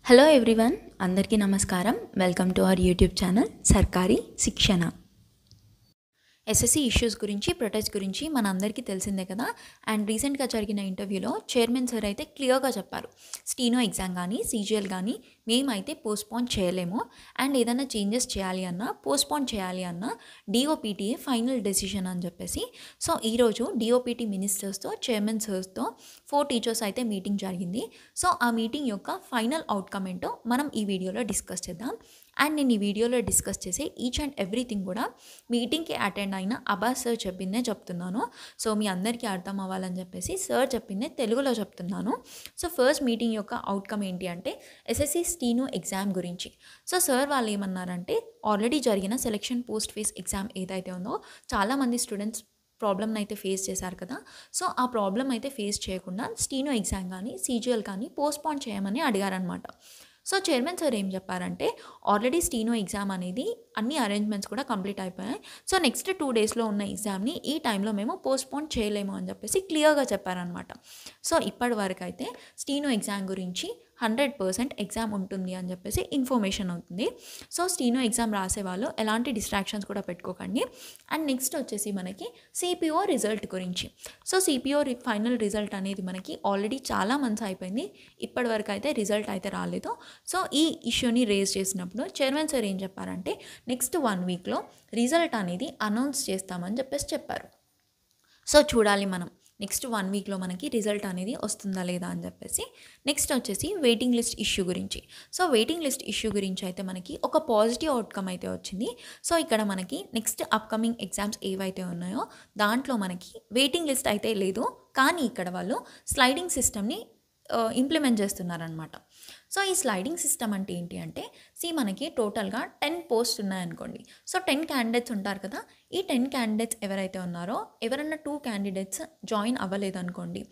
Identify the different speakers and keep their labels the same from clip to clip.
Speaker 1: Hello everyone, అందరికీ నమస్కారం. Welcome to our YouTube channel సర్కారీ శిక్షణ. ఎస్ఎస్సి ఇష్యూస్ గురించి, ప్రొటెస్ట్ గురించి మన అందరికీ తెలిసిందే కదా. అండ్ రీసెంట్గా జరిగిన ఇంటర్వ్యూలో చైర్మన్ సార్ అయితే క్లియర్గా చెప్పారు, స్టీనో ఎగ్జామ్ కానీ సీజీఎల్ కానీ మేమైతే పోస్ట్పోన్ చేయలేము. అండ్ ఏదైనా చేంజెస్ చేయాలి అన్నా, పోస్ట్పోన్ చేయాలి అన్నా డిఓపిటిఏ ఫైనల్ డెసిషన్ అని చెప్పేసి. సో ఈరోజు డిఓపిటి మినిస్టర్స్తో, చైర్మన్ సార్స్తో 4 టీచర్స్ అయితే మీటింగ్ జరిగింది. సో ఆ మీటింగ్ యొక్క ఫైనల్ అవుట్కమ్ ఏంటో మనం ఈ వీడియోలో డిస్కస్ చేద్దాం. అండ్ నేను ఈ వీడియోలో డిస్కస్ చేసే ఈచ్ అండ్ ఎవ్రీథింగ్ కూడా మీటింగ్కి అటెండ్ అయిన అబ్బాస్ సార్ చెప్పిందే చెప్తున్నాను. సో మీ అందరికీ అర్థం అవ్వాలని చెప్పేసి సార్ చెప్పిందే తెలుగులో చెప్తున్నాను. సో ఫస్ట్ మీటింగ్ యొక్క అవుట్కమ్ ఏంటి అంటే ఎస్ఎస్సి స్టీనో ఎగ్జామ్ గురించి. సో సార్ వాళ్ళు ఏమన్నారంటే, ఆల్రెడీ జరిగిన సెలక్షన్ పోస్ట్ ఫేస్ ఎగ్జామ్ ఏదైతే ఉందో చాలామంది స్టూడెంట్స్ ప్రాబ్లమ్ని అయితే ఫేస్ చేశారు కదా. సో ఆ ప్రాబ్లం అయితే ఫేస్ చేయకుండా స్టీనో ఎగ్జామ్ కానీ సీజీఎల్ కానీ పోస్ట్పోన్ చేయమని అడిగారనమాట. సో చైర్మన్ సార్ ఏం చెప్పారంటే, ఆల్రెడీ స్టీనో ఎగ్జామ్ అనేది అన్ని అరేంజ్మెంట్స్ కూడా కంప్లీట్ అయిపోయాయి. సో నెక్స్ట్ 2 డేస్లో ఉన్న ఎగ్జామ్ని ఈ టైంలో మేము పోస్ట్పోన్ చేయలేము అని చెప్పేసి క్లియర్గా చెప్పారనమాట. సో ఇప్పటి వరకు అయితే స్టీనో ఎగ్జామ్ గురించి 100% ఎగ్జామ్ ఉంటుంది అని చెప్పేసి ఇన్ఫర్మేషన్ అవుతుంది. సో స్టీనో ఎగ్జామ్ రాసే వాళ్ళు ఎలాంటి డిస్ట్రాక్షన్స్ కూడా పెట్టుకోకండి. అండ్ నెక్స్ట్ వచ్చేసి మనకి సిపిఓ రిజల్ట్ గురించి. సో సిపిఓ ఫైనల్ రిజల్ట్ అనేది మనకి ఆల్రెడీ చాలా మంత్స్ అయిపోయింది, ఇప్పటి వరకు అయితే రిజల్ట్ అయితే రాలేదు. సో ఈ ఇష్యూని రేజ్ చేసినప్పుడు చైర్మన్ సార్ ఏం చెప్పారంటే, నెక్స్ట్ 1 వీక్లో రిజల్ట్ అనేది అనౌన్స్ చేస్తామని చెప్పేసి చెప్పారు. సో చూడాలి మనం నెక్స్ట్ 1 వీక్లో మనకి రిజల్ట్ అనేది వస్తుందా లేదా అని చెప్పేసి. నెక్స్ట్ వచ్చేసి వెయిటింగ్ లిస్ట్ ఇష్యూ గురించి. సో వెయిటింగ్ లిస్ట్ ఇష్యూ గురించి అయితే మనకి ఒక పాజిటివ్ అవుట్కమ్ అయితే వచ్చింది. సో ఇక్కడ మనకి నెక్స్ట్ అప్కమింగ్ ఎగ్జామ్స్ ఏవైతే ఉన్నాయో దాంట్లో మనకి వెయిటింగ్ లిస్ట్ అయితే లేదు, కానీ ఇక్కడ వాళ్ళు స్లైడింగ్ సిస్టమ్ని ఇంప్లిమెంట్ చేస్తున్నారనమాట. సో ఈ స్లైడింగ్ సిస్టమ్ అంటే ఏంటి అంటే, మనకి టోటల్గా 10 పోస్ట్ ఉన్నాయనుకోండి. సో 10 క్యాండిడేట్స్ ఉంటారు కదా. ఈ 10 క్యాండిడేట్స్ ఎవరైతే ఉన్నారో, ఎవరన్నా 2 క్యాండిడేట్స్ జాయిన్ అవ్వలేదు అనుకోండి.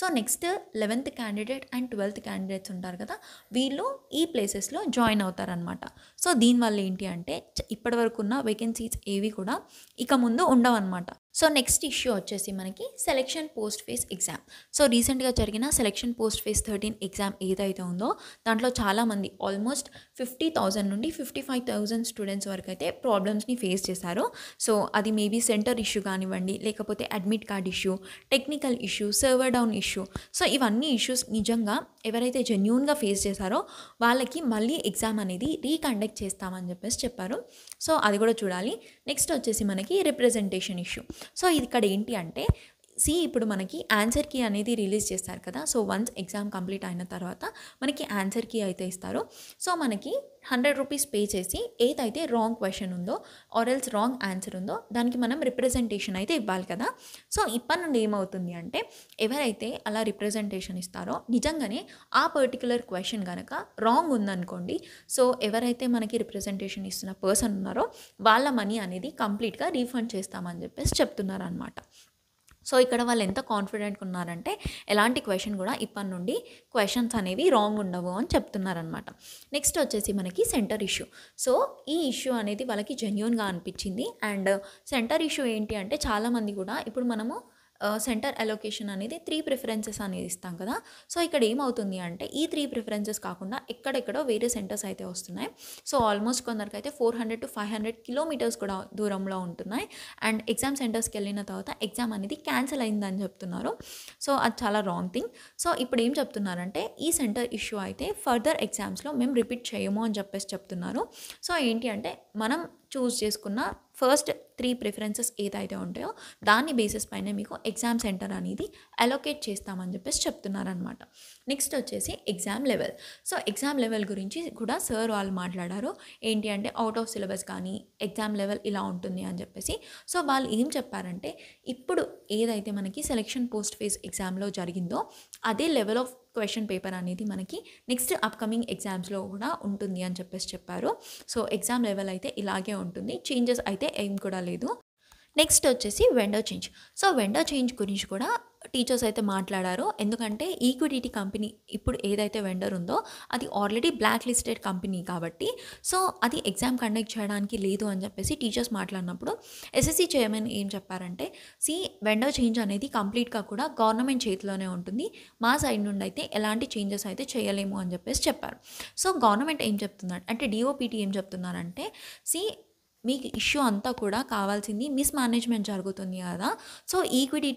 Speaker 1: So next 11th candidate and 12th candidates ఉంటారు కదా, వీళ్ళు ఈ ప్లేసెస్లో జాయిన్ అవుతారనమాట. సో దీనివల్ల ఏంటి అంటే, ఇప్పటివరకు ఉన్న వేకెన్సీస్ ఏవి కూడా ఇక ముందు ఉండవన్నమాట. సో నెక్స్ట్ ఇష్యూ వచ్చేసి మనకి selection post face exam. So రీసెంట్గా జరిగిన సెలక్షన్ పోస్ట్ ఫేస్ 13 ఎగ్జామ్ ఏదైతే ఉందో దాంట్లో చాలామంది ఆల్మోస్ట్ 50,000 నుండి 55,000 స్టూడెంట్స్ వరకు అయితే ప్రాబ్లమ్స్ని ఫేస్ చేశారు. సో అది మేబీ సెంటర్ ఇష్యూ కానివ్వండి, లేకపోతే admit card issue, technical issue, server down issue. So ఇవన్నీ ఇష్యూస్ నిజంగా ఎవరైతే జెన్యూన్గా ఫేస్ చేశారో వాళ్ళకి మళ్ళీ ఎగ్జామ్ అనేది రీకండక్ట్ చేస్తామని చెప్పేసి చెప్పారు. సో అది కూడా చూడాలి. నెక్స్ట్ వచ్చేసి మనకి రిప్రజెంటేషన్ ఇష్యూ. సో ఇది ఇక్కడ ఏంటి అంటే, ఇప్పుడు మనకి ఆన్సర్ కీ అనేది రిలీజ్ చేస్తారు కదా. సో వన్స్ ఎగ్జామ్ కంప్లీట్ అయిన తర్వాత మనకి ఆన్సర్ కీ అయితే ఇస్తారు. సో మనకి 100 రూపీస్ పే చేసి ఏదైతే రాంగ్ క్వశ్చన్ ఉందో ఆర్ ఎల్స్ రాంగ్ ఆన్సర్ ఉందో దానికి మనం రిప్రజెంటేషన్ అయితే ఇవ్వాలి కదా. సో ఇప్పటి నుండి ఏమవుతుంది అంటే, ఎవరైతే అలా రిప్రజెంటేషన్ ఇస్తారో నిజంగానే ఆ పర్టికులర్ క్వశ్చన్ కనుక రాంగ్ ఉందనుకోండి, సో ఎవరైతే మనకి రిప్రజెంటేషన్ ఇస్తున్న పర్సన్ ఉన్నారో వాళ్ళ మనీ అనేది కంప్లీట్గా రీఫండ్ చేస్తామని చెప్పేసి చెప్తున్నారు అనమాట. సో ఇక్కడ వాళ్ళు ఎంత కాన్ఫిడెంట్గా ఉన్నారంటే, ఎలాంటి క్వశ్చన్ కూడా ఇప్పటి నుండి క్వశ్చన్స్ అనేవి రాంగ్ ఉండవు అని చెప్తున్నారనమాట. నెక్స్ట్ వచ్చేసి మనకి సెంటర్ ఇష్యూ. సో ఈ ఇష్యూ అనేది వాళ్ళకి జెన్యూన్గా అనిపించింది. అండ్ సెంటర్ ఇష్యూ ఏంటి అంటే, చాలామంది కూడా ఇప్పుడు మనము సెంటర్ అలొకేషన్ అనేది 3 ప్రిఫరెన్సెస్ అనేది ఇస్తాం కదా. సో ఇక్కడ ఏమవుతుంది అంటే, ఈ 3 ప్రిఫరెన్సెస్ కాకుండా ఎక్కడెక్కడో వేరే సెంటర్స్ అయితే వస్తున్నాయి. సో ఆల్మోస్ట్ కొందరికైతే 400 to 500 కిలోమీటర్స్ కూడా దూరంలో ఉంటున్నాయి. అండ్ ఎగ్జామ్ సెంటర్స్కి వెళ్ళిన తర్వాత ఎగ్జామ్ అనేది క్యాన్సిల్ అయిందని చెప్తున్నారు. సో అది చాలా రాంగ్ థింగ్. సో ఇప్పుడు ఏం చెప్తున్నారంటే, ఈ సెంటర్ ఇష్యూ అయితే ఫర్దర్ ఎగ్జామ్స్లో మేము రిపీట్ చేయము అని చెప్పేసి చెప్తున్నారు. సో ఏంటి అంటే, మనం చూస్ చేసుకున్న ఫస్ట్ 3 ప్రిఫరెన్సెస్ ఏదైతే ఉంటాయో దాని బేసిస్ పైన మీకు ఎగ్జామ్ సెంటర్ అనేది అలొకేట్ చేస్తామని చెప్పేసి చెప్తున్నారనమాట. నెక్స్ట్ వచ్చేసి exam level. So exam level గురించి కూడా సార్ వాళ్ళు మాట్లాడారు. ఏంటి అంటే, అవుట్ ఆఫ్ సిలబస్ కానీ ఎగ్జామ్ లెవెల్ ఇలా ఉంటుంది అని చెప్పేసి. సో వాళ్ళు ఏం చెప్పారంటే, ఇప్పుడు ఏదైతే మనకి సెలక్షన్ పోస్ట్ ఫేస్ ఎగ్జామ్లో జరిగిందో అదే లెవెల్ ఆఫ్ క్వశ్చన్ పేపర్ అనేది మనకి నెక్స్ట్ అప్కమింగ్ ఎగ్జామ్స్లో కూడా ఉంటుంది అని చెప్పేసి చెప్పారు. సో ఎగ్జామ్ లెవెల్ అయితే ఇలాగే ఉంటుంది, చేంజెస్ అయితే ఏం కూడా లేదు. నెక్స్ట్ వచ్చేసి vendor change. So vendor change గురించి కూడా టీచర్స్ అయితే మాట్లాడారు. ఎందుకంటే ఈక్విటీ కంపెనీ ఇప్పుడు ఏదైతే వెండర్ ఉందో అది ఆల్రెడీ బ్లాక్ లిస్టెడ్ కంపెనీ కాబట్టి సో అది ఎగ్జామ్ కండక్ట్ చేయడానికి లేదు అని చెప్పేసి టీచర్స్ మాట్లాడినప్పుడు ఎస్ఎస్సి చైర్మన్ ఏం చెప్పారంటే వెండర్ చేంజ్ అనేది కంప్లీట్గా కూడా గవర్నమెంట్ చేతిలోనే ఉంటుంది, మా సైడ్ నుండి అయితే ఎలాంటి చేంజెస్ అయితే చేయలేము అని చెప్పేసి చెప్పారు. సో గవర్నమెంట్ ఏం చెప్తున్నారు అంటే డిఓపిటి ఏం చెప్తున్నారంటే మీకు ఇష్యూ అంతా కూడా కావాల్సింది మిస్మేనేజ్మెంట్ జరుగుతుంది కదా, so equity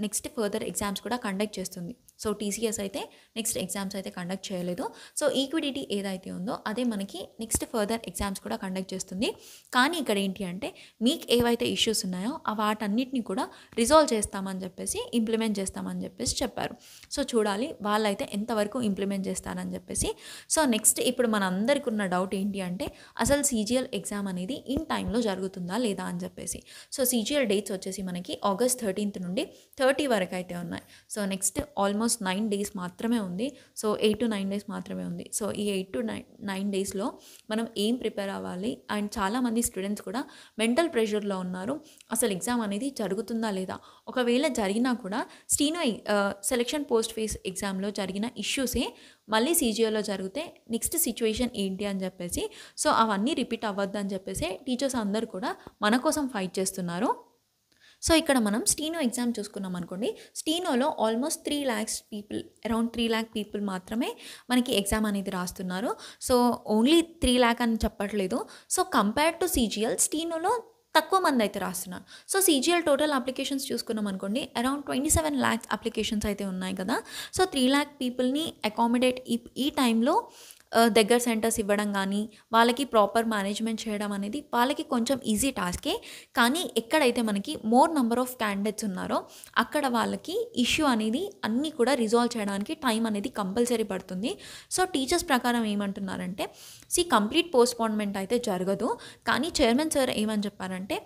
Speaker 1: next further exams కూడా కండక్ట్ చేస్తుంది. సో టీసీఎస్ అయితే నెక్స్ట్ ఎగ్జామ్స్ అయితే కండక్ట్ చేయలేదు. సో ఈక్విటీ ఏదైతే ఉందో అదే మనకి నెక్స్ట్ ఫర్దర్ ఎగ్జామ్స్ కూడా కండక్ట్ చేస్తుంది. కానీ ఇక్కడ ఏంటి అంటే మీకు ఏవైతే ఇష్యూస్ ఉన్నాయో వాటన్నిటిని కూడా రిజాల్వ్ చేస్తామని చెప్పేసి ఇంప్లిమెంట్ చేస్తామని చెప్పేసి చెప్పారు. సో చూడాలి వాళ్ళైతే ఎంతవరకు ఇంప్లిమెంట్ చేస్తారని చెప్పేసి. సో నెక్స్ట్ ఇప్పుడు మన అందరికీ ఉన్న డౌట్ ఏంటి అంటే అసలు సీజీఎల్ ఎగ్జామ్ అనేది ఇన్ టైంలో జరుగుతుందా లేదా అని చెప్పేసి. సో సీజీఎల్ డేట్స్ వచ్చేసి మనకి ఆగస్ట్ 13th నుండి 30 వరకు అయితే ఉన్నాయి. సో నెక్స్ట్ ఆల్మోస్ట్ 9 days మాత్రమే ఉంది. సో 8 to 9 days మాత్రమే ఉంది. సో ఈ 8 to 9 daysలో మనం ఏం ప్రిపేర్ అవ్వాలి అండ్ చాలామంది స్టూడెంట్స్ కూడా మెంటల్ ప్రెషర్లో ఉన్నారు. అసలు ఎగ్జామ్ అనేది జరుగుతుందా లేదా, ఒకవేళ జరిగినా కూడా స్టీనో సెలెక్షన్ పోస్ట్ ఫేస్ ఎగ్జామ్లో జరిగిన ఇష్యూసే మళ్ళీ సీజీఎల్లో జరిగితే నెక్స్ట్ సిచ్యువేషన్ ఏంటి అని చెప్పేసి సో అవన్నీ రిపీట్ అవ్వద్దు అని చెప్పేసి టీచర్స్ అందరూ కూడా మన కోసం ఫైట్ చేస్తున్నారు. సో ఇక్కడ మనం స్టీనో ఎగ్జామ్ చూసుకున్నాం అనుకోండి, స్టీనోలో almost 3 lakhs people, around 3 lakh people మాత్రమే మనకి ఎగ్జామ్ అనేది రాస్తున్నారు. సో ఓన్లీ 3 lakh అని చెప్పట్లేదు. సో కంపేర్డ్ టు సీజీఎల్ స్టీనోలో తక్కువ మంది అయితే రాస్తున్నారు. సో సీజీఎల్ టోటల్ అప్లికేషన్స్ చూసుకున్నాం అనుకోండి, అరౌండ్ 27 lakhs అప్లికేషన్స్ అయితే ఉన్నాయి కదా. సో 3 lakh పీపుల్ని అకామిడేట్ ఈ టైంలో దగ్గర సెంటర్స్ ఇవ్వడం కానీ వాళ్ళకి ప్రాపర్ మేనేజ్మెంట్ చేయడం అనేది వాళ్ళకి కొంచెం ఈజీ టాస్కే. కానీ ఎక్కడైతే మనకి మోర్ నెంబర్ ఆఫ్ క్యాండిడేట్స్ ఉన్నారో అక్కడ వాళ్ళకి ఇష్యూ అనేది అన్నీ కూడా రిజాల్వ్ చేయడానికి టైం అనేది కంపల్సరీ పడుతుంది. సో టీచర్స్ ప్రకారం ఏమంటున్నారంటే కంప్లీట్ పోస్ట్పోన్మెంట్ అయితే జరగదు. కానీ చైర్మన్ సార్ ఏమని చెప్పారంటే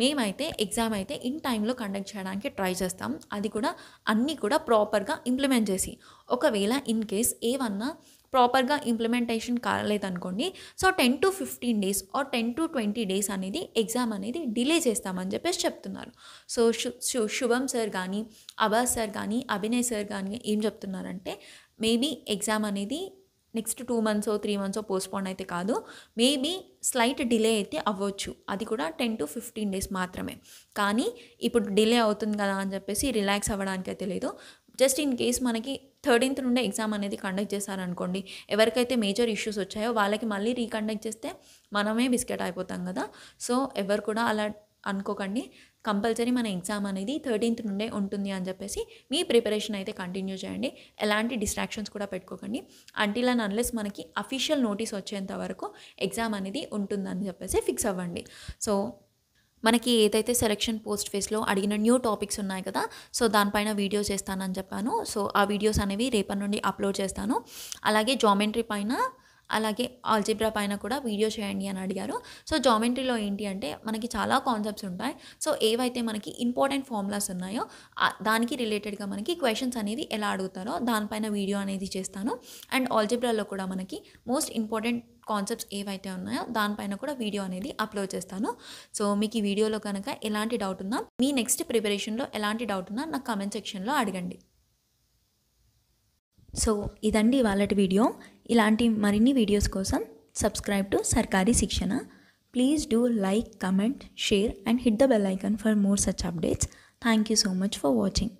Speaker 1: మేమైతే ఎగ్జామ్ అయితే ఇన్ టైంలో కండక్ట్ చేయడానికి ట్రై చేస్తాం, అది కూడా అన్నీ కూడా ప్రాపర్గా ఇంప్లిమెంట్ చేసి. ఒకవేళ ఇన్ కేస్ ఏమన్నా ప్రాపర్గా ఇంప్లిమెంటేషన్ కాలేదనుకోండి, so 10 to 15 days or 10 to 20 days అనేది ఎగ్జామ్ అనేది డిలే చేస్తామని చెప్పేసి చెప్తున్నారు. సో శుభం సార్ కానీ అబ్బాస్ సార్ కానీ అభినయ్ సార్ కానీ ఏం చెప్తున్నారంటే మేబీ ఎగ్జామ్ అనేది నెక్స్ట్ 2 months 3 months పోస్ట్పోన్ అయితే కాదు, మేబీ స్లైట్ డిలే అయితే అవ్వచ్చు, అది కూడా 10 to 15 days మాత్రమే. కానీ ఇప్పుడు డిలే అవుతుంది కదా అని చెప్పేసి రిలాక్స్ అవ్వడానికి అయితే లేదు. జస్ట్ ఇన్ కేస్ మనకి 13th నుండే ఎగ్జామ్ అనేది కండక్ట్ చేశారనుకోండి, ఎవరికైతే మేజర్ ఇష్యూస్ వచ్చాయో వాళ్ళకి మళ్ళీ రీకండక్ట్ చేస్తే మనమే బిస్కెట్ అయిపోతాం కదా. సో ఎవరు కూడా అలా అనుకోకండి, కంపల్సరీ మన ఎగ్జామ్ అనేది 13th నుండే ఉంటుంది అని చెప్పేసి మీ ప్రిపరేషన్ అయితే కంటిన్యూ చేయండి. ఎలాంటి డిస్ట్రాక్షన్స్ కూడా పెట్టుకోకండి. అంటిల్ అండ్ అన్లెస్ మనకి అఫీషియల్ నోటీస్ వచ్చేంత వరకు ఎగ్జామ్ అనేది ఉంటుందని చెప్పేసి ఫిక్స్ అవ్వండి. సో మనకి ఏదైతే సెలెక్షన్ పోస్ట్ ఫేస్లో అడిగిన న్యూ టాపిక్స్ ఉన్నాయి కదా, సో దానిపైన వీడియోస్ చేస్తానని చెప్పాను. సో ఆ వీడియోస్ అనేవి రేపటి నుండి అప్లోడ్ చేస్తాను. అలాగే జామెట్రీ పైన అలాగే ఆల్జిబ్రా పైన కూడా వీడియో చేయండి అని అడిగారు. సో జామెట్రీలో ఏంటి అంటే మనకి చాలా కాన్సెప్ట్స్ ఉంటాయి. సో ఏవైతే మనకి ఇంపార్టెంట్ ఫార్ములాస్ ఉన్నాయో దానికి రిలేటెడ్గా మనకి క్వశ్చన్స్ అనేవి ఎలా అడుగుతారో దానిపైన వీడియో అనేది చేస్తాను. అండ్ ఆల్జిబ్రాలో కూడా మనకి మోస్ట్ ఇంపార్టెంట్ కాన్సెప్ట్స్ ఏవైతే ఉన్నాయో దానిపైన కూడా వీడియో అనేది అప్లోడ్ చేస్తాను. సో మీకు ఈ వీడియోలో కనుక ఎలాంటి డౌట్ ఉన్నా, మీ నెక్స్ట్ ప్రిపరేషన్లో ఎలాంటి డౌట్ ఉన్నా నాకు కామెంట్ సెక్షన్లో అడగండి. సో ఇదండి ఇవాళటి వీడియో. ఇలాంటి మరిన్ని వీడియోస్ కోసం సబ్స్క్రైబ్ టు సర్కారీ శిక్షణ. Please do like, comment, share and hit the bell icon for more such updates. Thank you so much for watching.